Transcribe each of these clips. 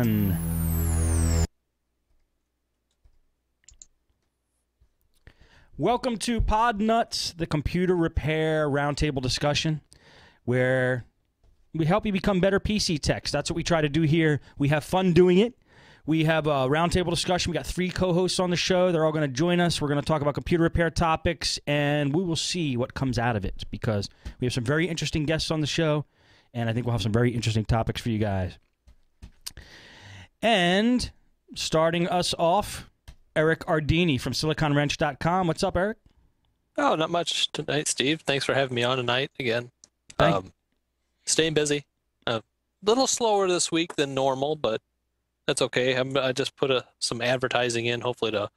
1. Welcome to Podnutz, the computer repair roundtable discussion, where we help you become better PC techs. That's what we try to do here. We have fun doing it. We have a roundtable discussion. We got 3 co-hosts on the show. They're all going to join us. We're going to talk about computer repair topics, and we will see what comes out of it, because we have some very interesting guests on the show, and I think we'll have some very interesting topics for you guys. And starting us off, Eric Ardini from SiliconWrench.com. What's up, Eric? Oh, not much tonight, Steve. Thanks for having me on tonight again. Staying busy. A little slower this week than normal, but that's okay. I just put some advertising in, hopefully to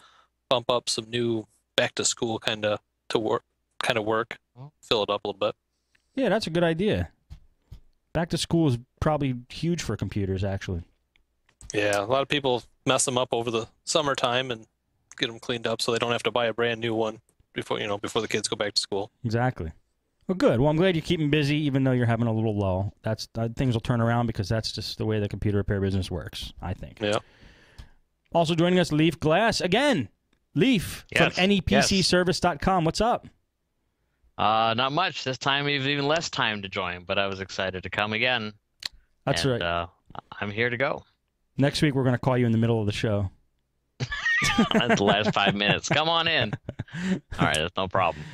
bump up some new back-to-school kind of work, fill it up a little bit. Yeah, that's a good idea. Back to school is probably huge for computers, actually. Yeah, a lot of people mess them up over the summertime and get them cleaned up so they don't have to buy a brand new one before the kids go back to school. Exactly. Well, good. Well, I'm glad you keep them busy, even though you're having a little lull. Things will turn around, because that's just the way the computer repair business works, I think. Yeah. Also joining us, Leaf Glass again. Leaf from NEPCservice.com. What's up? Not much. This time we have even less time to join, but I was excited to come again. That's right. I'm here to go. Next week, we're going to call you in the middle of the show. That's the last 5 minutes. Come on in. All right, that's no problem.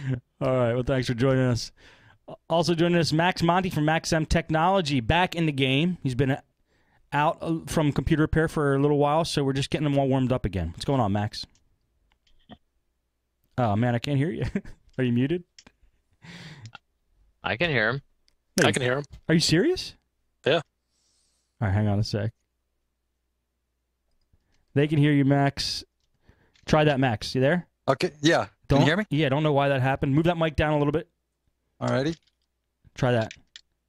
All right, well, thanks for joining us. Also joining us, Max Monty from Maxim Technology, back in the game. He's been out from computer repair for a little while, so we're just getting him all warmed up again. What's going on, Max? Oh, man, I can't hear you. Are you muted? I can hear him. I can hear him. Are you serious? Yeah. All right, hang on a sec. They can hear you, Max. Try that, Max. You there? Okay, yeah. Can you hear me? Yeah, don't know why that happened. Move that mic down a little bit. Alrighty. Try that.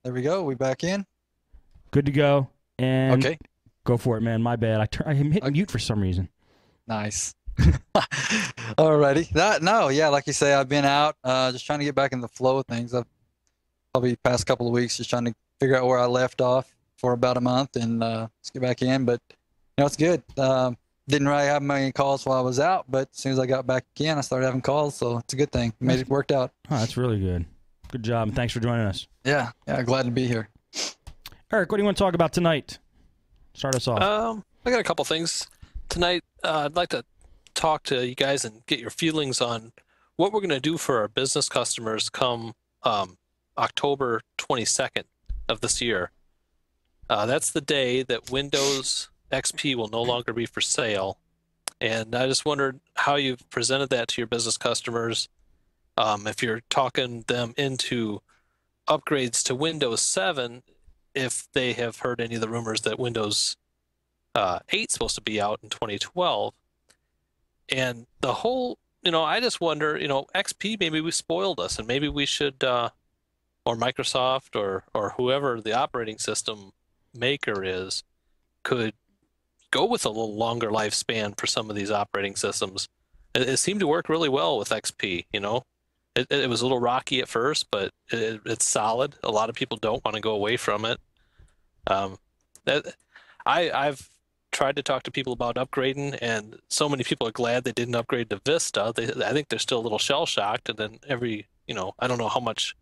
There we go. We back in. Good to go. And okay. Go for it, man. My bad. I hit mute for some reason. Nice. Alrighty. Like you say, I've been out just trying to get back in the flow of things. I've probably past couple of weeks just trying to figure out where I left off for about a month and let's get back in. But it's good. Didn't really have many calls while I was out, but as soon as I got back in, I started having calls, so it's a good thing. It worked out. Oh, that's really good. Good job, and thanks for joining us. Yeah, glad to be here. Eric, what do you want to talk about tonight? Start us off. I got a couple things tonight. I'd like to talk to you guys and get your feelings on what we're going to do for our business customers come October 22nd of this year. That's the day that Windows XP will no longer be for sale. And I just wondered how you've presented that to your business customers. If you're talking them into upgrades to Windows 7, if they have heard any of the rumors that Windows 8 is supposed to be out in 2012. And the whole, I just wonder, XP, maybe we spoiled us, and maybe we should, or Microsoft or whoever the operating system maker is, could go with a little longer lifespan for some of these operating systems. It seemed to work really well with XP. It was a little rocky at first, but it's solid. A lot of people don't want to go away from it. I've tried to talk to people about upgrading, and so many people are glad they didn't upgrade to Vista. I think they're still a little shell shocked. And then I don't know how much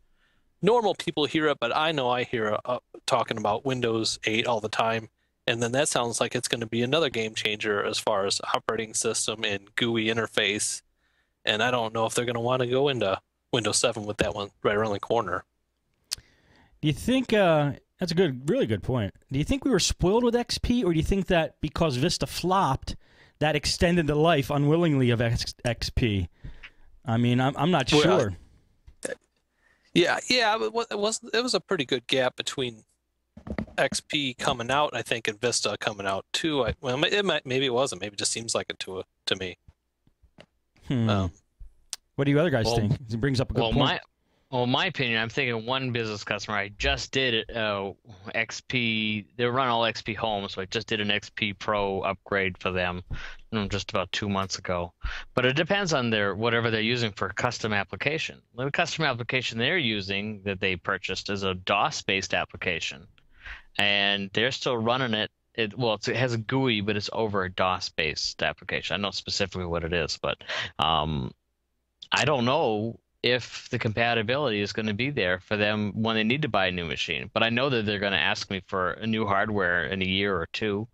normal people hear it, but I know I hear talking about Windows 8 all the time. And then that sounds like it's going to be another game changer as far as operating system and GUI interface. And I don't know if they're going to want to go into Windows 7 with that one right around the corner. Do you think that's a really good point? Do you think we were spoiled with XP, or do you think that because Vista flopped, that extended the life unwillingly of XP? I mean, I'm not sure. Yeah, it was a pretty good gap between XP coming out, I think, and Vista coming out too. Maybe it wasn't. Maybe it just seems like it to me. What do you other guys think? It brings up a good point. My opinion, I'm thinking one business customer. I just did XP. They run all XP homes, so I just did an XP Pro upgrade for them just about 2 months ago. But it depends on whatever they're using for custom application. The custom application they're using that they purchased is a DOS-based application, and they're still running it it has a GUI, but it's over a DOS-based application. I know specifically what it is, but I don't know if the compatibility is going to be there for them when they need to buy a new machine. But I know that they're going to ask me for a new hardware in a year or two,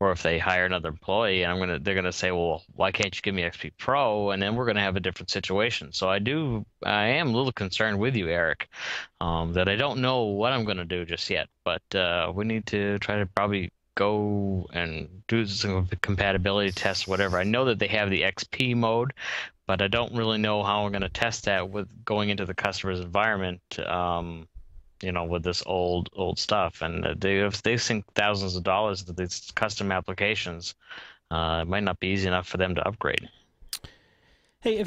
or if they hire another employee, and they're going to say, well, why can't you give me XP Pro? And then we're going to have a different situation. So I am a little concerned with you, Eric, that I don't know what I'm going to do just yet. But we need to try to probably go and do some compatibility tests, whatever. I know that they have the XP mode, but I don't really know how I'm going to test that with going into the customer's environment, with this old stuff. And if they sink thousands of dollars into these custom applications, it might not be easy enough for them to upgrade. Hey,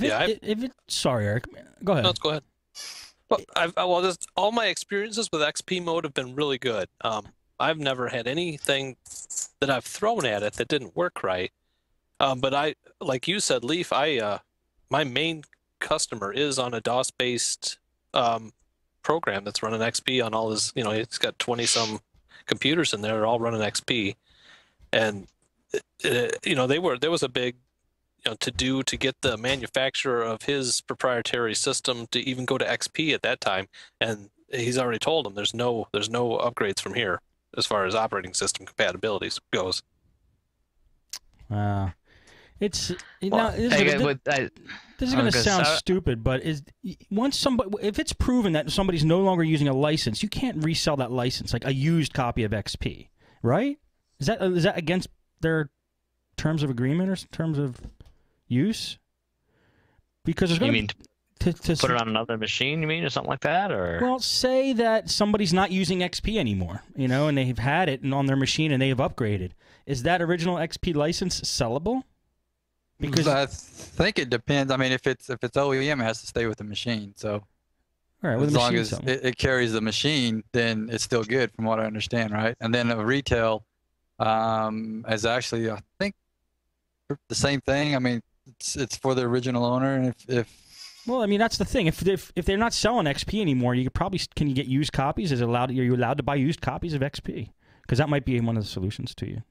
sorry, Eric, go ahead. No, go ahead. Well, all my experiences with XP mode have been really good. I've never had anything that I've thrown at it that didn't work right. But like you said, Leaf, my main customer is on a DOS-based program that's running XP on all his, it's got 20-some computers in there, they're all running XP. And, there was a big, to get the manufacturer of his proprietary system to even go to XP at that time. And he's already told them there's no upgrades from here as far as operating system compatibility goes. This is This going to sound stupid, but if it's proven that somebody's no longer using a license, you can't resell that license like a used copy of XP, right? Is that against their terms of agreement or terms of use? Because there's going to put it on another machine, you mean, or something like that, or? Well, say that somebody's not using XP anymore, and they've had it on their machine and they have upgraded. Is that original XP license sellable? Because I think it depends. I mean, if it's OEM, it has to stay with the machine. So as long as it carries the machine, then it's still good, from what I understand, right? And then a retail is actually, I think, the same thing. I mean, it's for the original owner, and well, I mean, that's the thing. If they're not selling XP anymore, can you get used copies? Are you allowed to buy used copies of XP? Because that might be one of the solutions to you.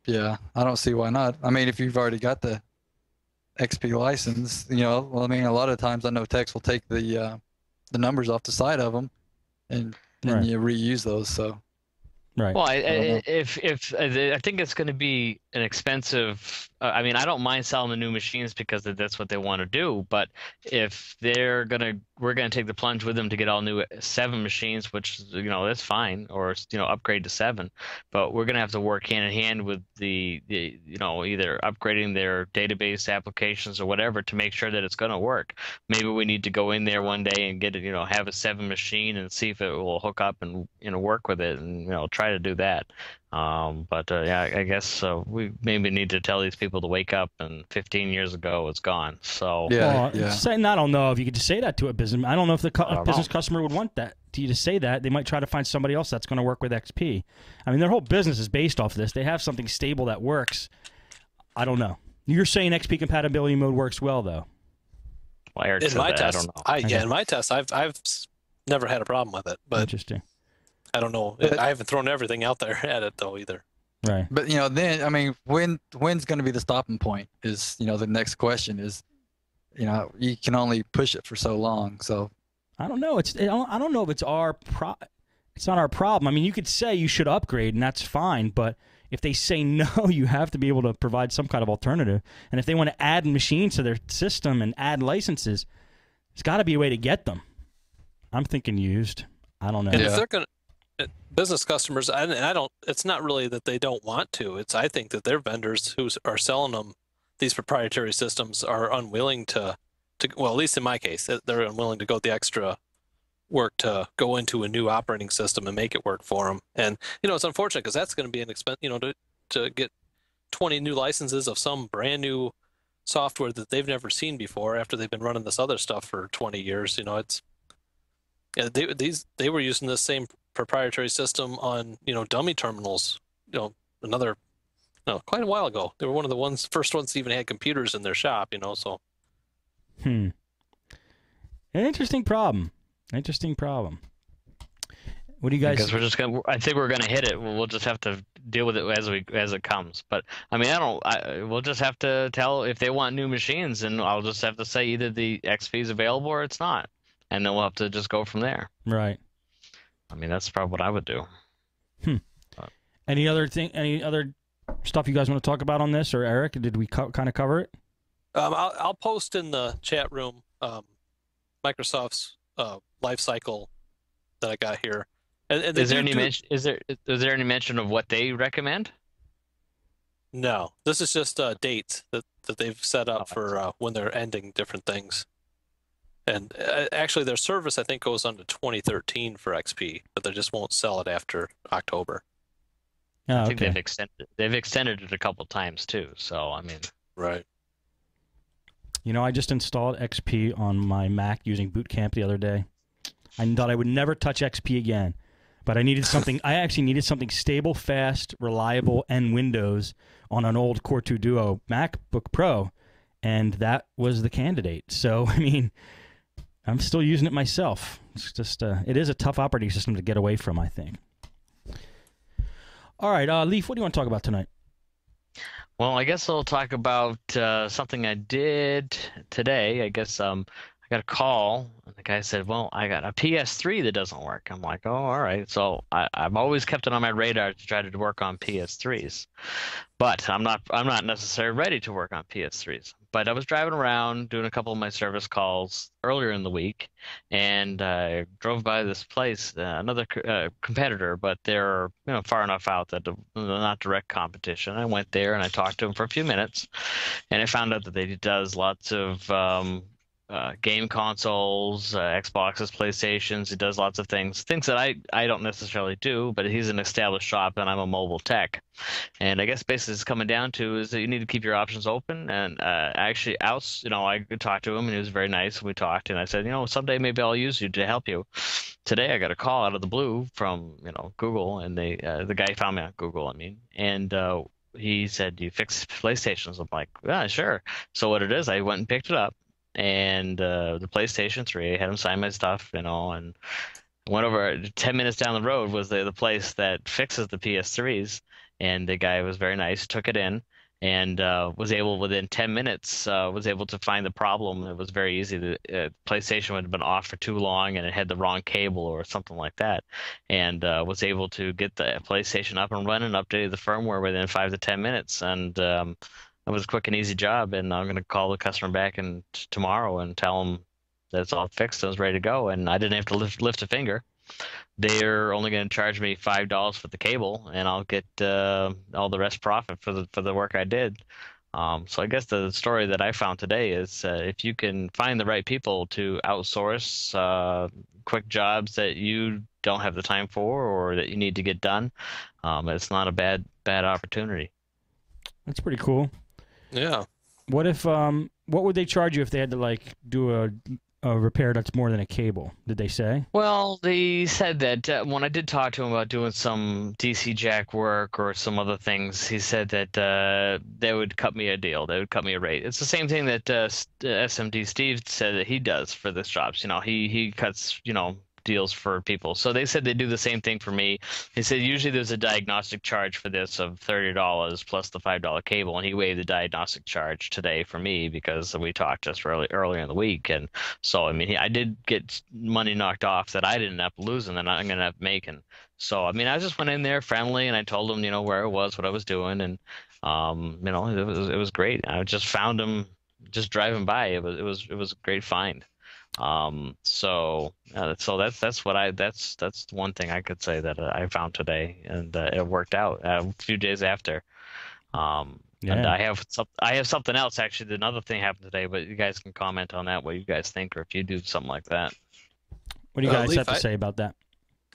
Yeah, I don't see why not. I mean, if you've already got the XP license, well, I mean, a lot of times I know techs will take the numbers off the side of them and right. you reuse those. So, right. Well, if I think it's going to be an expensive. I mean, I don't mind selling the new machines because that's what they want to do. But if we're gonna take the plunge with them to get all new 7 machines, which that's fine, or upgrade to 7. But we're gonna have to work hand in hand with the either upgrading their database applications or whatever to make sure that it's gonna work. Maybe we need to go in there one day and get it, have a 7 machine and see if it will hook up and work with it, and try to do that. Yeah, I guess we maybe need to tell these people to wake up, and 15 years ago it's gone. So I don't know if you could just say that to a business. I don't know if the business customer would want that to you to say that. They might try to find somebody else that's going to work with XP. I mean, their whole business is based off of this. They have something stable that works. I don't know. You're saying XP compatibility mode works well, though. Well, Eric in said my that. test, I don't know. in my test, I've never had a problem with it. But interesting. I don't know. I haven't thrown everything out there at it though either. Right. But then I mean, when's going to be the stopping point? Is the next question is, you can only push it for so long. So I don't know. I don't know if it's it's not our problem. I mean, you could say you should upgrade, and that's fine. But if they say no, you have to be able to provide some kind of alternative. And if they want to add machines to their system and add licenses, there's got to be a way to get them. I'm thinking used. I don't know. And if they're going to business customers, and I don't. It's not really that they don't want to. I think that their vendors who are selling them these proprietary systems are unwilling to. Well, at least in my case, they're unwilling to go the extra work to go into a new operating system and make it work for them. And it's unfortunate because that's going to be an expense. To get 20 new licenses of some brand new software that they've never seen before after they've been running this other stuff for 20 years. They were using this same proprietary system on dummy terminals quite a while ago. They were one of the first ones to even had computers in their shop. So an interesting problem. What do you guys? Because we're just gonna. I think we're gonna hit it. We'll just have to deal with it as it comes. But I mean, we'll just have to tell if they want new machines, and I'll just have to say either the XP is available or it's not, and then we'll have to just go from there. Right. I mean, that's probably what I would do. Any other stuff you guys want to talk about on this, or Eric? Did we kind of cover it? I'll post in the chat room Microsoft's life cycle that I got here. And is there any mention of what they recommend? No, this is just dates that they've set up for when they're ending different things. And actually, their service I think goes on to 2013 for XP, but they just won't sell it after October. Oh, I think okay. they've extended it a couple times too. So I mean, right. You know, I just installed XP on my Mac using Boot Camp the other day. I thought I would never touch XP again, but I needed something. I actually needed something stable, fast, reliable, and Windows on an old Core 2 Duo MacBook Pro, and that was the candidate. So, I mean, I'm still using it myself. It's just, it is a tough operating system to get away from, I think. All right, Leaf, what do you want to talk about tonight? well, I guess I'll talk about something I did today. I guess I got a call, and the guy said, "Well, I got a PS3 that doesn't work." I'm like, "Oh, all right." So I've always kept it on my radar to try to work on PS3s, but I'm not necessarily ready to work on PS3s. But I was driving around doing a couple of my service calls earlier in the week, and I drove by this place, another competitor, but they're far enough out that they're not direct competition. I went there and I talked to them for a few minutes, and I found out that they does lots of game consoles, Xboxes, PlayStations. He does lots of things that I don't necessarily do, but he's an established shop and I'm a mobile tech. And I guess basically it's coming down to is that you need to keep your options open. And actually, I talked to him and he was very nice. And we talked and I said, someday maybe I'll use you to help you. Today I got a call out of the blue from Google, and the guy found me on Google. And he said, "You fix PlayStations?" I'm like, "Yeah, sure." So what it is, I went and picked it up. And the PlayStation 3, I had him sign my stuff, and went over 10 minutes down the road was the place that fixes the PS3s, and the guy was very nice, took it in, and was able within 10 minutes was able to find the problem. It was very easy. The PlayStation would have been off for too long, and it had the wrong cable or something like that, and was able to get the PlayStation up and running, updated the firmware within 5 to 10 minutes, and it was a quick and easy job. And I'm going to call the customer back tomorrow and tell them that it's all fixed and it's ready to go. And I didn't have to lift a finger. They're only going to charge me $5 for the cable, and I'll get all the rest profit for the work I did. So I guess the story that I found today is if you can find the right people to outsource quick jobs that you don't have the time for or that you need to get done, it's not a bad opportunity. That's pretty cool. Yeah. What if what would they charge you if they had to do a repair that's more than a cable? Did they say? Well, they said that when I did talk to him about doing some DC jack work or some other things, he said that they would cut me a deal. They would cut me a rate. It's the same thing that SMD Steve said that he does for this jobs. He cuts deals for people. So they said they do the same thing for me. He said usually there's a diagnostic charge for this of $30 plus the $5 cable, and he waived the diagnostic charge today for me because we talked just earlier in the week. And so I did get money knocked off that I didn't end up losing and I'm gonna end up making. So I just went in there friendly and I told him where I was, what I was doing, and it was great. I just found him just driving by. It was a great find. So that's one thing I could say that I found today, and it worked out a few days after. And I have something else actually. Another thing happened today, but you guys can comment on that, what you guys think, or if you do something like that. What do you guys have to say about that?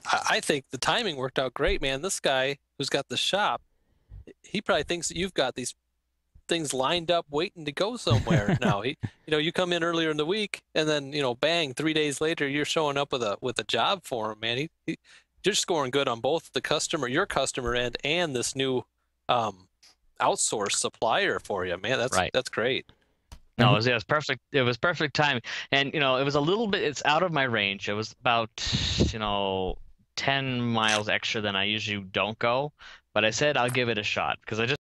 I think the timing worked out great, man. This guy who's got the shop, he probably thinks that you've got these things lined up waiting to go somewhere. Now you come in earlier in the week and then bang, 3 days later you're showing up with a job for him, man. You're scoring good on both your customer end and this new outsourced supplier for you, man. That's right. That's great. No, it was perfect. It was perfect time, and it was a little bit. It's out of my range. It was about 10 miles extra than I usually don't go. But I said I'll give it a shot because I just